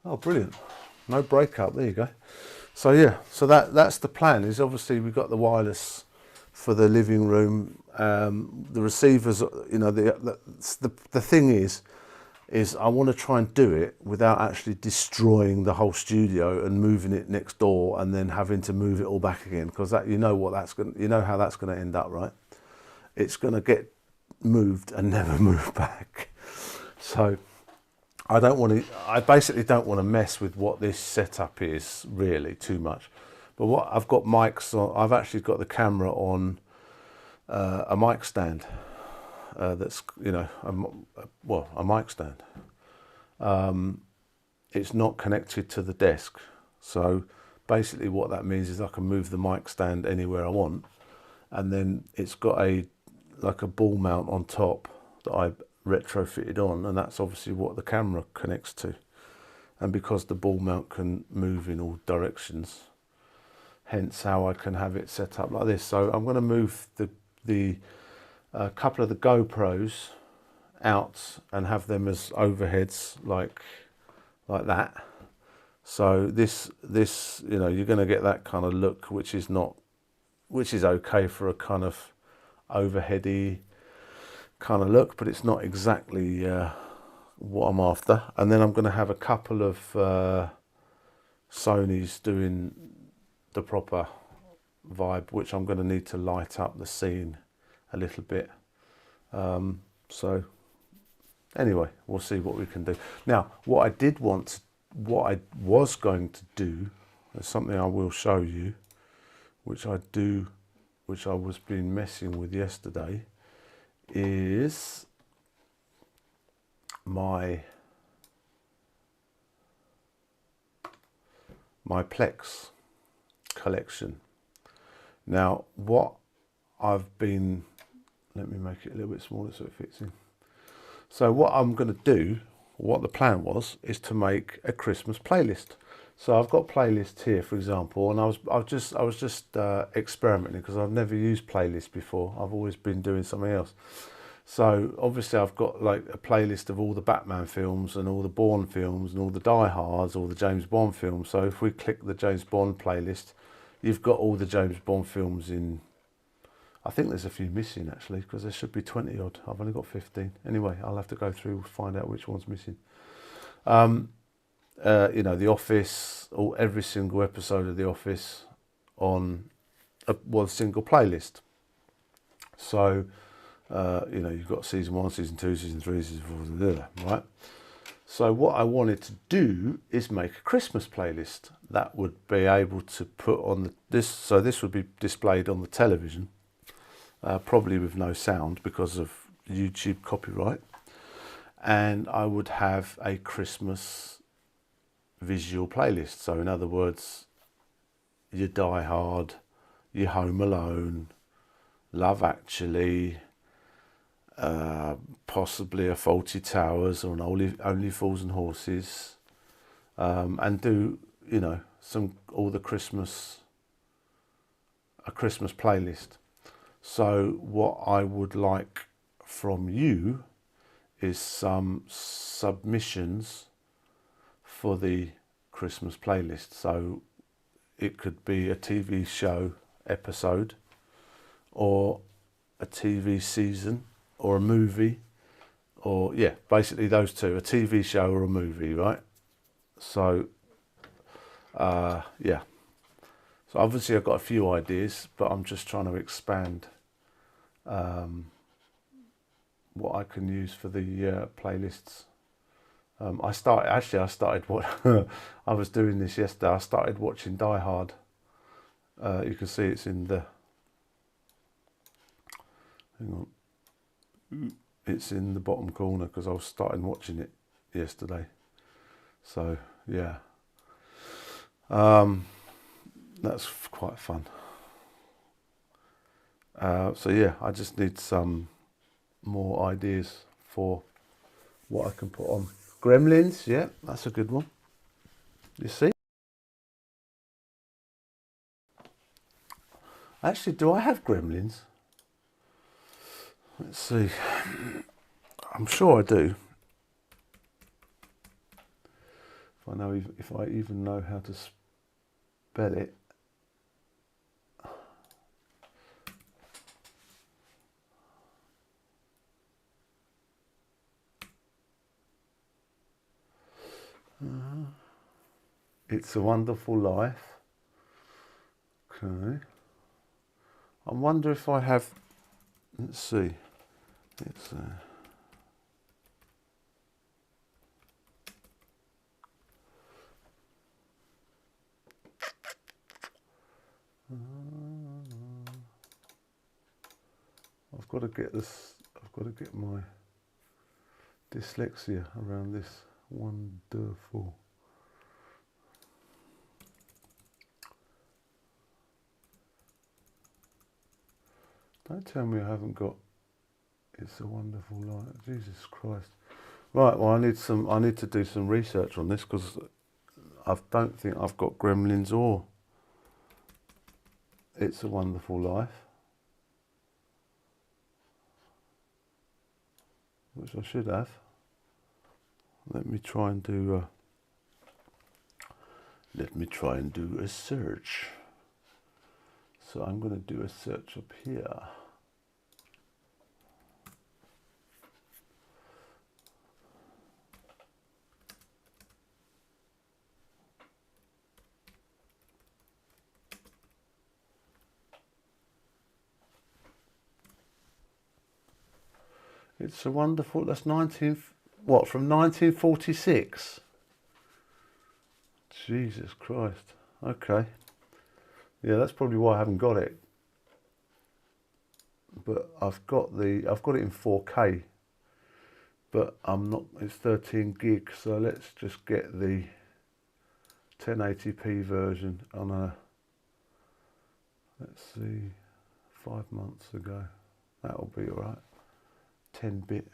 Oh, brilliant. No breakup, there you go. So yeah, so that's the plan. Is obviously we've got the wireless for the living room, the receivers, you know, the thing is I want to try and do it without actually destroying the whole studio and moving it next door and then having to move it all back again, because that, you know how that's going to end up, right? It's going to get moved and never move back. So I basically don't want to mess with what this setup is really too much. But what I've got mics on, I've actually got the camera on a mic stand that's, you know, a mic stand. It's not connected to the desk. So basically what that means is I can move the mic stand anywhere I want. And then it's got like a ball mount on top that I retrofitted on, and that's obviously what the camera connects to. And because the ball mount can move in all directions, hence how I can have it set up like this. So I'm going to move the couple of the GoPros out and have them as overheads like that. So this you know, you're going to get that kind of look, which is okay for a kind of overheady kind of look, but it's not exactly what I'm after. And then I'm going to have a couple of Sonys doing the proper vibe, which I'm going to need to light up the scene a little bit. So anyway, we'll see what we can do. Now, what I was going to do is something I will show you, which I was been messing with yesterday, is my Plex collection. Now, what I've been, let me make it a little bit smaller so it fits in. So what I'm going to do, what the plan was, is to make a Christmas playlist. So I've got playlists here, for example, and I was just experimenting, because I've never used playlists before. I've always been doing something else. So obviously I've got like a playlist of all the Batman films and all the Bourne films and all the Die Hards, all the James Bond films. So if we click the James Bond playlist, you've got all the James Bond films in I think there's a few missing actually, because there should be 20 odd. I've only got 15. Anyway, I'll have to go through, find out which one's missing. You know, The Office, or every single episode of The Office on a single playlist. So, you know, you've got season 1, season 2, season 3, season 4, right? So what I wanted to do is make a Christmas playlist that would be able to put on this. So this would be displayed on the television, probably with no sound because of YouTube copyright. And I would have a Christmas visual playlist. So in other words, your Die Hard, your Home Alone, Love Actually, possibly a Fawlty Towers or an Only Fools and Horses, and do, you know, all the a Christmas playlist. So what I would like from you is some submissions for the Christmas playlist. So it could be a TV show episode, or a TV season, or a movie, or yeah, basically those two, a TV show or a movie, right? So yeah, so obviously I've got a few ideas, but I'm just trying to expand what I can use for the playlists. I started what I was doing this yesterday. I started watching Die Hard. You can see it's in the, hang on, it's in the bottom corner because I was starting watching it yesterday. So yeah, that's quite fun. So yeah, I just need some more ideas for what I can put on. Gremlins, yeah, that's a good one. You see? Actually, do I have Gremlins? Let's see. I'm sure I do. If I even know how to spell it. It's a Wonderful Life. Okay. I wonder if I have. Let's see. It's I've got to get this. I've got to get my dyslexia around this. Wonderful. Don't tell me I haven't got It's a Wonderful Life. Jesus Christ. Right, well I need to do some research on this because I don't think I've got Gremlins or It's a Wonderful Life, which I should have. Let me try and do a search. So I'm going to do a search up here. It's a Wonderful, that's from 1946? Jesus Christ. Okay. Yeah, that's probably why I haven't got it. But I've got it in 4K. But it's 13 gig, so let's just get the 1080p version on let's see, 5 months ago. That'll be all right. 10-bit.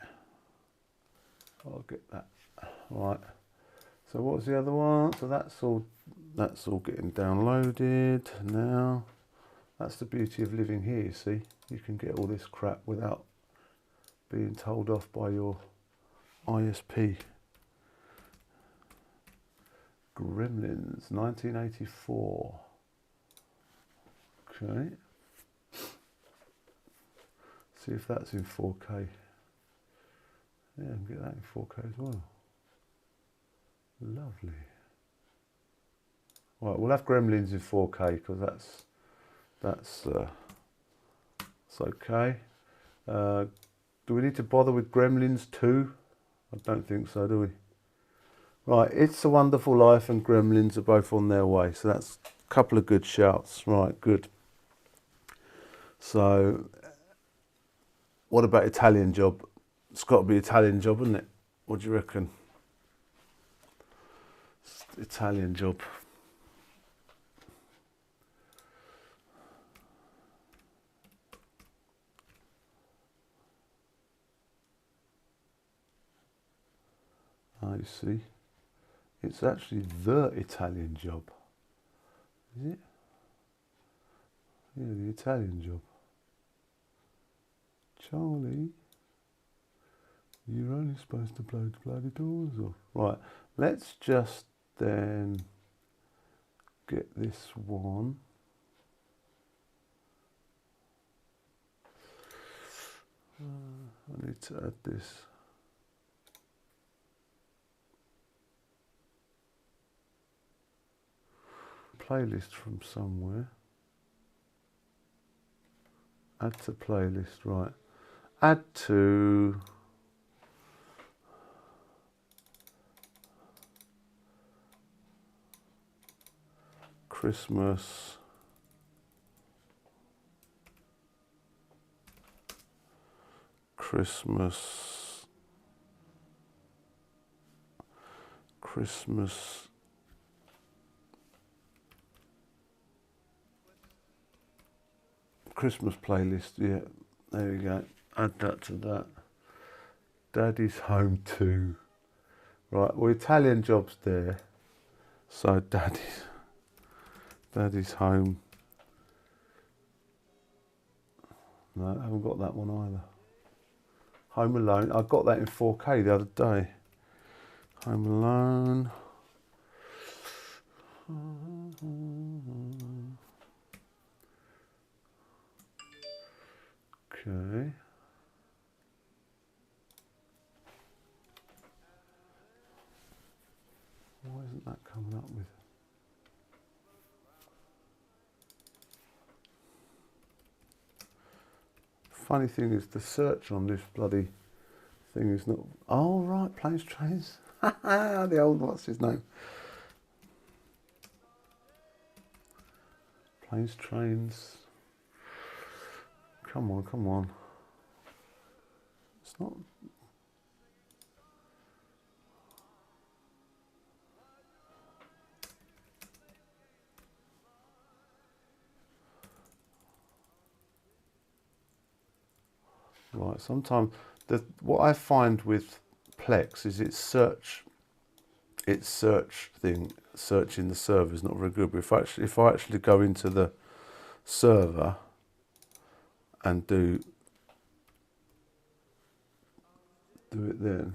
I'll get that. All right. So what was the other one? So that's all getting downloaded now. That's the beauty of living here, you see. You can get all this crap without being told off by your ISP. Gremlins, 1984. Okay. see if that's in 4K. Yeah, I can get that in 4K as well. Lovely. Right, we'll have Gremlins in 4K because that's okay. Do we need to bother with Gremlins 2? I don't think so, do we? Right, It's a Wonderful Life and Gremlins are both on their way, so that's a couple of good shouts. Right, good. So, what about Italian Job? It's got to be Italian Job, isn't it? What do you reckon? Italian Job. I see. It's actually The Italian Job. Is it? Yeah, The Italian Job. Charlie, you're only supposed to blow the bloody doors off. Right, let's just then get this one. I need to add this. Playlist from somewhere. Add to playlist, right. Add to Christmas playlist, yeah, there you go. Add that to that. Daddy's Home 2. Right, well, Italian Job's there. So Daddy's Home. No, I haven't got that one either. Home Alone. I got that in 4K the other day. Home Alone. Okay. Why isn't that coming up with? Funny thing is, the search on this bloody thing is not. Oh right, Planes, Trains. The old, what's his name? Planes, Trains. Come on, come on. It's not. Right, sometimes what I find with Plex is its search thing, searching the server is not very good. But if I actually go into the server and do it then.